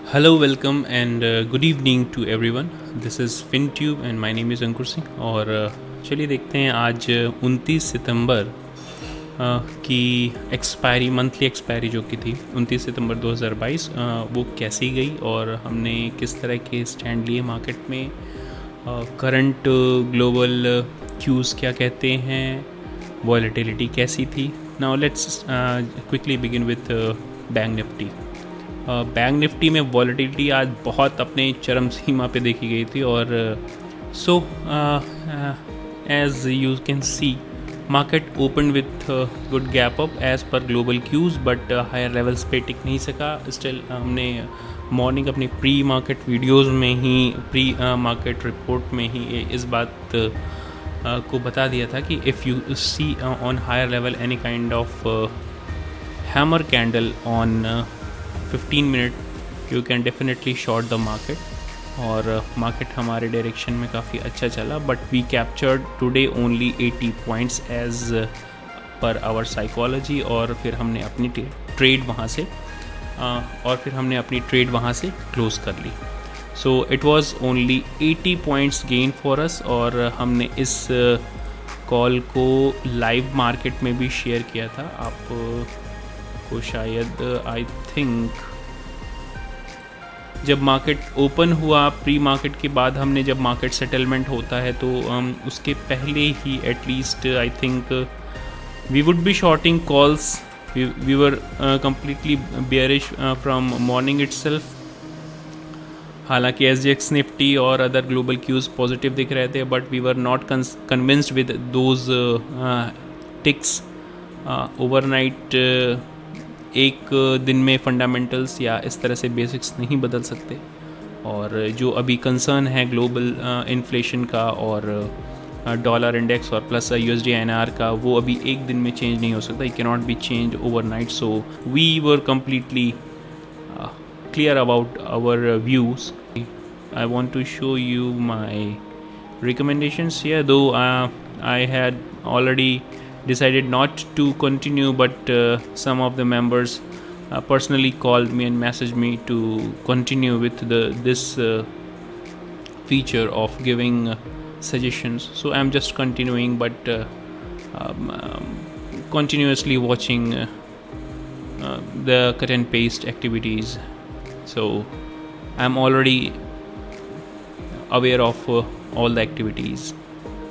Hello, welcome, and good evening to everyone. This is FinTube and my name is अंकुर सिंह और चलिए देखते हैं आज 29 सितंबर की एक्सपायरी मंथली एक्सपायरी जो की थी 29 सितंबर 2022 वो कैसी गई और हमने किस तरह के स्टैंड लिए मार्केट में। करंट ग्लोबल क्यूज़ क्या कहते हैं, वॉलेटिलिटी कैसी थी। Now let's quickly begin with bank Nifty. Bank Nifty में वॉलेटिलिटी आज बहुत अपने चरम सीमा पे देखी गई थी और so as you can see market open with good gap up as per global cues, but higher levels पे टिक नहीं सका। स्टिल हमने मॉर्निंग अपनी प्री मार्केट वीडियोस में ही, प्री मार्केट रिपोर्ट में ही इस बात को बता दिया था कि if you see on higher level any kind of hammer candle on 15 minute you can definitely short the market. और मार्केट हमारे डायरेक्शन में काफ़ी अच्छा चला, but we captured today only 80 points as per our psychology. और फिर हमने अपनी ट्रेड वहाँ से क्लोज़ कर ली। So it was only 80 points gain for us. और हमने इस कॉल को लाइव मार्केट में भी शेयर किया था। आप को शायद आई थिंक जब मार्केट ओपन हुआ, प्री मार्केट के बाद हमने, जब मार्केट सेटलमेंट होता है तो उसके पहले ही at least I think we would be shorting calls. We were completely bearish from morning itself. हालांकि SGX निफ्टी और अदर ग्लोबल क्यूज़ पॉजिटिव दिख रहे थे, but we were not convinced with those ticks. Overnight एक दिन में फंडामेंटल्स या इस तरह से बेसिक्स नहीं बदल सकते। और जो अभी कंसर्न है ग्लोबल इन्फ्लेशन का और डॉलर इंडेक्स और प्लस USD INR का, वो अभी एक दिन में चेंज नहीं हो सकता। It can not be change overnight. So we were completely clear about our views. I want to show you my recommendations here, though I had already decided not to continue, but some of the members personally called me and messaged me to continue with this feature of giving suggestions. So I'm just continuing, but continuously watching the cut and paste activities. So I'm already aware of all the activities.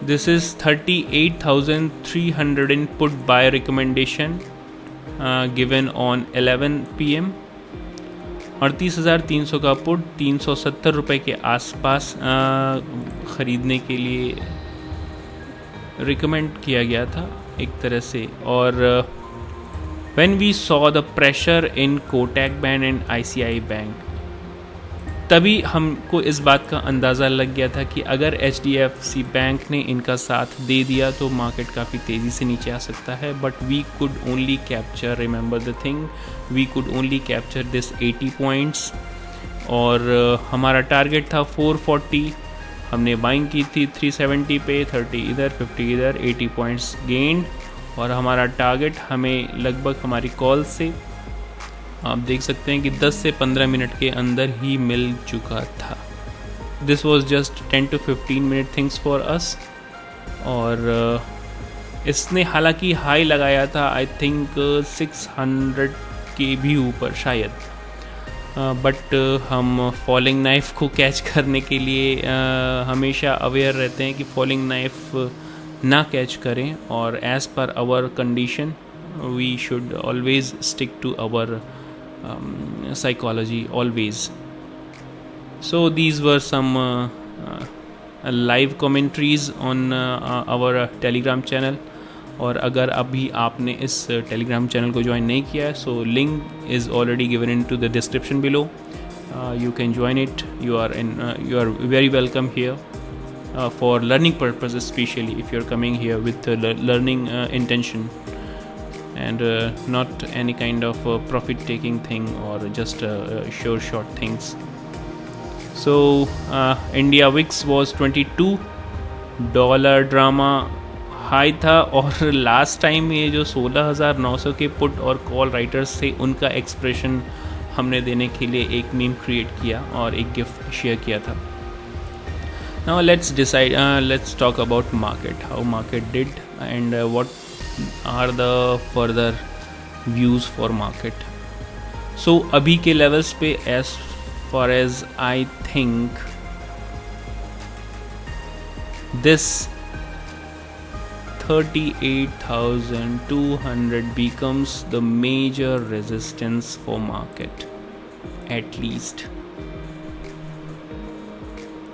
This is 38,300 in put buy recommendation given on 11 PM। 38,300 का put 370 रुपये के आसपास ख़रीदने के लिए recommend किया गया था एक तरह से। और when we saw the pressure in Kotak Bank and ICICI Bank, तभी हमको इस बात का अंदाज़ा लग गया था कि अगर HDFC बैंक ने इनका साथ दे दिया तो मार्केट काफ़ी तेज़ी से नीचे आ सकता है। But we could only capture, remember the thing, we could only capture this 80 points. और हमारा टारगेट था 440। हमने बाइंग की थी 370 पे, 30 इधर 50 इधर, 80 पॉइंट्स गेंड। और हमारा टारगेट हमें लगभग हमारी कॉल से आप देख सकते हैं कि 10 से 15 मिनट के अंदर ही मिल चुका था। This was just 10 to 15 minute things for us. और इसने हालांकि हाई लगाया था आई थिंक 600 के भी ऊपर शायद, बट हम फॉलिंग नाइफ को कैच करने के लिए हमेशा अवेयर रहते हैं कि फॉलिंग नाइफ ना कैच करें। और as per our condition we should always stick to our psychology always. So these were some live commentaries on our Telegram channel. और अगर अभी आपने इस Telegram चैनल को ज्वाइन नहीं किया है, so link is already given into the description below. You can join it. You are very welcome here for learning purpose, especially if you're coming here with learning intention and not any kind of profit taking thing or just sure short things. So India VIX was 22 dollar drama high था। और last time ये जो 16,900 के put और call writers थे उनका expression हमने देने के लिए एक मीम क्रिएट किया और एक गिफ्ट शेयर किया था. Now let's talk about market, how market did and what are the further views for market. So अभी के levels पे as far as I think this 38,200 becomes the major resistance for market, at least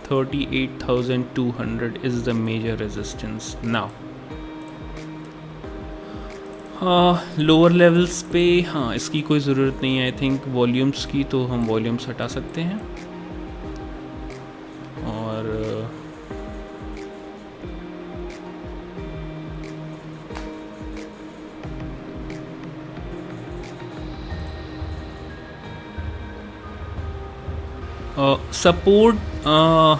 38,200 is the major resistance now. Lower levels पे इसकी कोई ज़रूरत नहीं है. I think volumes की तो हम वॉल्यूम्स हटा सकते हैं और सपोर्ट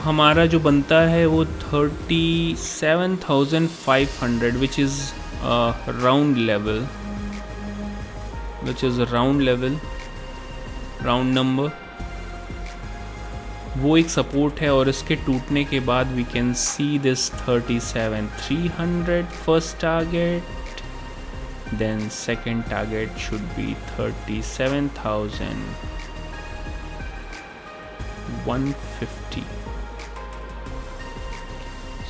हमारा जो बनता है वो 37,500 which is round level, round number. वो एक सपोर्ट है और इसके टूटने के बाद we can see this 37,300 first target, then second target should be 37,150.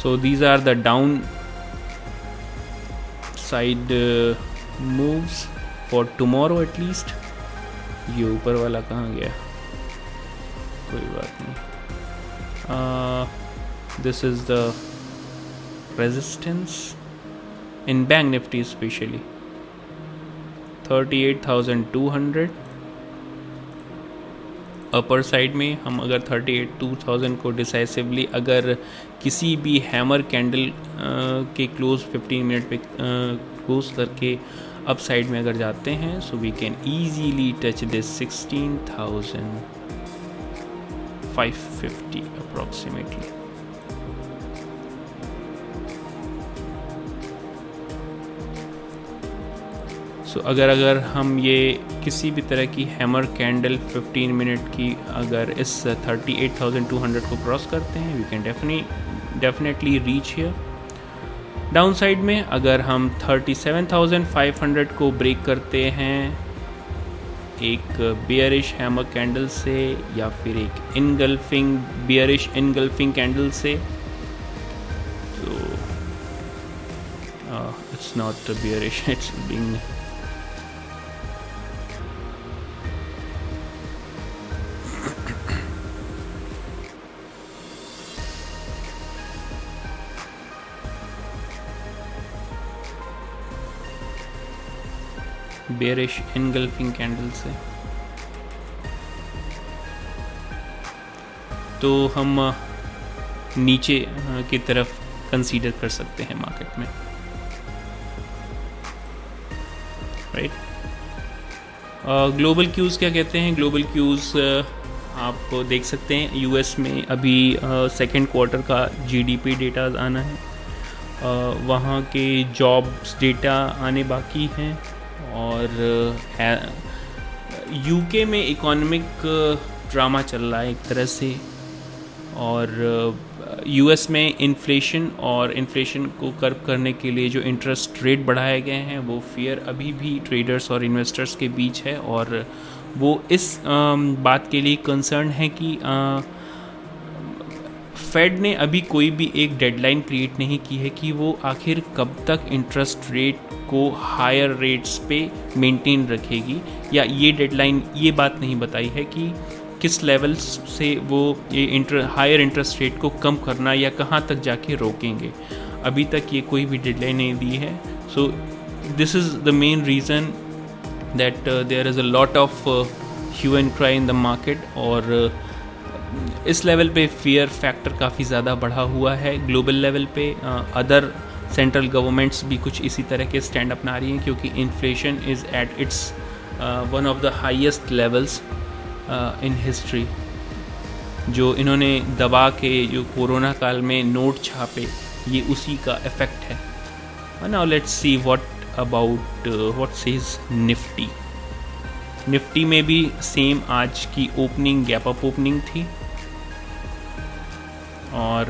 So these are the down side moves for tomorrow at least. ये ऊपर वाला कहाँ गया, कोई बात नहीं. This is the resistance in Bank Nifty especially 38,200. Upper side में हम अगर 38,200 को डिसाइसिवली अगर किसी भी हैमर कैंडल के क्लोज 15 मिनट पे क्लोज करके अप साइड में अगर जाते हैं, so we can easily touch this 16,550 approximately. So अगर हम ये किसी भी तरह की हैमर कैंडल 15 मिनट की अगर इस 38,200 को क्रॉस करते हैं, we can definitely reach here. Down side में अगर हम 37,500 को ब्रेक करते हैं एक बियरिश हैमर कैंडल से या फिर एक बियरिश इनगल्फिंग कैंडल से, तो it's not bearish, it's being bearish engulfing candle से, तो हम नीचे की तरफ कंसीडर कर सकते हैं मार्केट में, राइट. ग्लोबल क्यूज़ क्या कहते हैं? ग्लोबल क्यूज़ आप देख सकते हैं यूएस में अभी सेकेंड क्वार्टर का जीडीपी डेटा आना है, वहाँ के जॉब्स डेटा आने बाकी हैं, और यूके में इकोनॉमिक ड्रामा चल रहा है एक तरह से, और यूएस में इन्फ्लेशन को कर्व करने के लिए जो इंटरेस्ट रेट बढ़ाए गए हैं वो फियर अभी भी ट्रेडर्स और इन्वेस्टर्स के बीच है, और वो इस बात के लिए कंसर्न है कि फेड ने अभी कोई भी एक डेडलाइन क्रिएट नहीं की है कि वो आखिर कब तक इंटरेस्ट रेट को हायर रेट्स पे मेंटेन रखेगी, या ये डेडलाइन ये बात नहीं बताई है कि किस लेवल से वो ये हायर इंटरेस्ट रेट को कम करना या कहाँ तक जाके रोकेंगे. अभी तक ये कोई भी डेडलाइन नहीं दी है. So this is the main reason that there is a lot of hue and cry in the market, और इस लेवल पे फियर फैक्टर काफ़ी ज़्यादा बढ़ा हुआ है. ग्लोबल लेवल पे अदर सेंट्रल गवर्नमेंट्स भी कुछ इसी तरह के स्टैंड अपना रही हैं, क्योंकि inflation is at its one of the highest levels in history. जो इन्होंने दबा के जो कोरोना काल में नोट छापे, ये उसी का इफ़ेक्ट है. Now let's see what about what says Nifty. Nifty में भी सेम आज की ओपनिंग गैप अप ओपनिंग थी और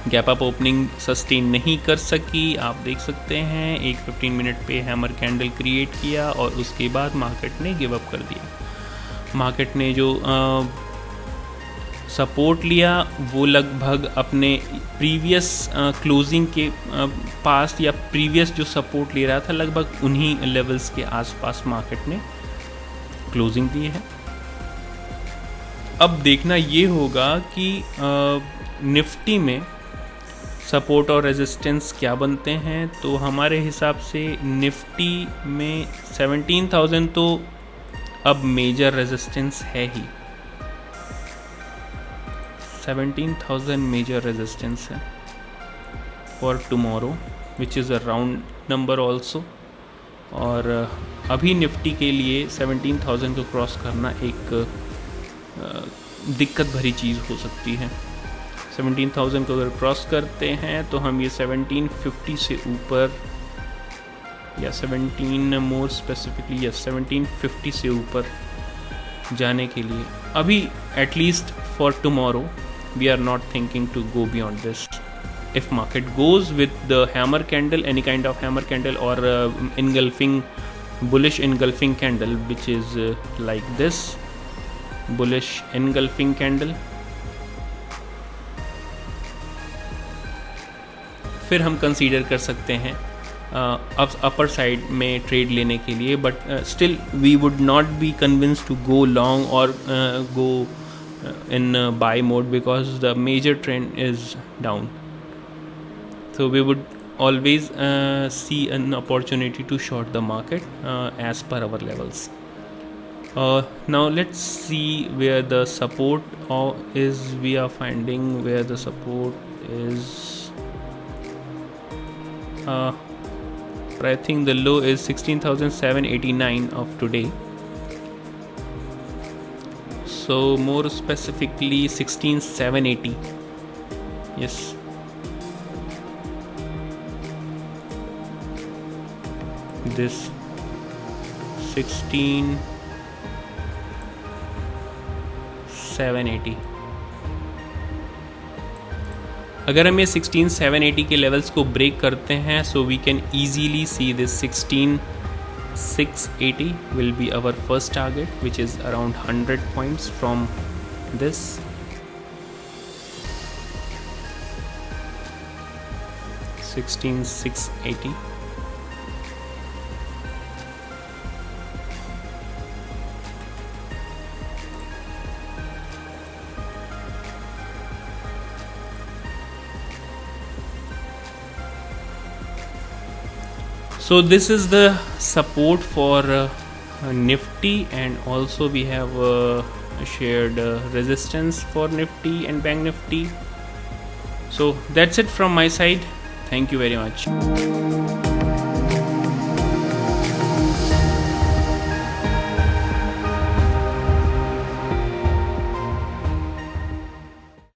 गैप अप ओपनिंग सस्टेन नहीं कर सकी। आप देख सकते हैं एक 15 मिनट पे हैमर कैंडल क्रिएट किया और उसके बाद मार्केट ने गिव अप कर दिया। मार्केट ने जो सपोर्ट लिया वो लगभग अपने प्रीवियस क्लोजिंग के पास या प्रीवियस जो सपोर्ट ले रहा था लगभग उन्हीं लेवल्स के आसपास मार्केट ने क्लोजिंग दी है। अब देखना ये होगा कि निफ्टी में सपोर्ट और रेजिस्टेंस क्या बनते हैं। तो हमारे हिसाब से निफ्टी में 17,000 तो अब मेजर रेजिस्टेंस है ही। 17,000 मेजर रेजिस्टेंस है for tomorrow which is a round number also. और अभी निफ्टी के लिए 17,000 को क्रॉस करना एक दिक्कत भरी चीज़ हो सकती है। 17,000 को अगर क्रॉस करते हैं तो हम ये 1750 से ऊपर या 17 मोर स्पेसिफिकली या 1750 से ऊपर जाने के लिए अभी at least for tomorrow we are not thinking to go beyond this. If market goes with the hammer candle, any kind of hammer candle or engulfing bullish engulfing candle which is like this bullish engulfing candle, फिर हम consider कर सकते हैं अपर side में trade लेने के लिए। But still we would not be convince to go long और go in buy mode because the major trend is down. So we would always see an opportunity to short the market as per our levels. Now let's see where the support is. We are finding where the support is. I think the low is 16,789 of today. So more specifically 16,780. Yes. This 16,780 अगर हम ये 16,780 के levels को break करते हैं so we can easily see this 16,680 will be our first target which is around 100 points from this. $16,680 So this is the support for Nifty, and also we have shared resistance for Nifty and Bank Nifty. So that's it from my side. Thank you very much.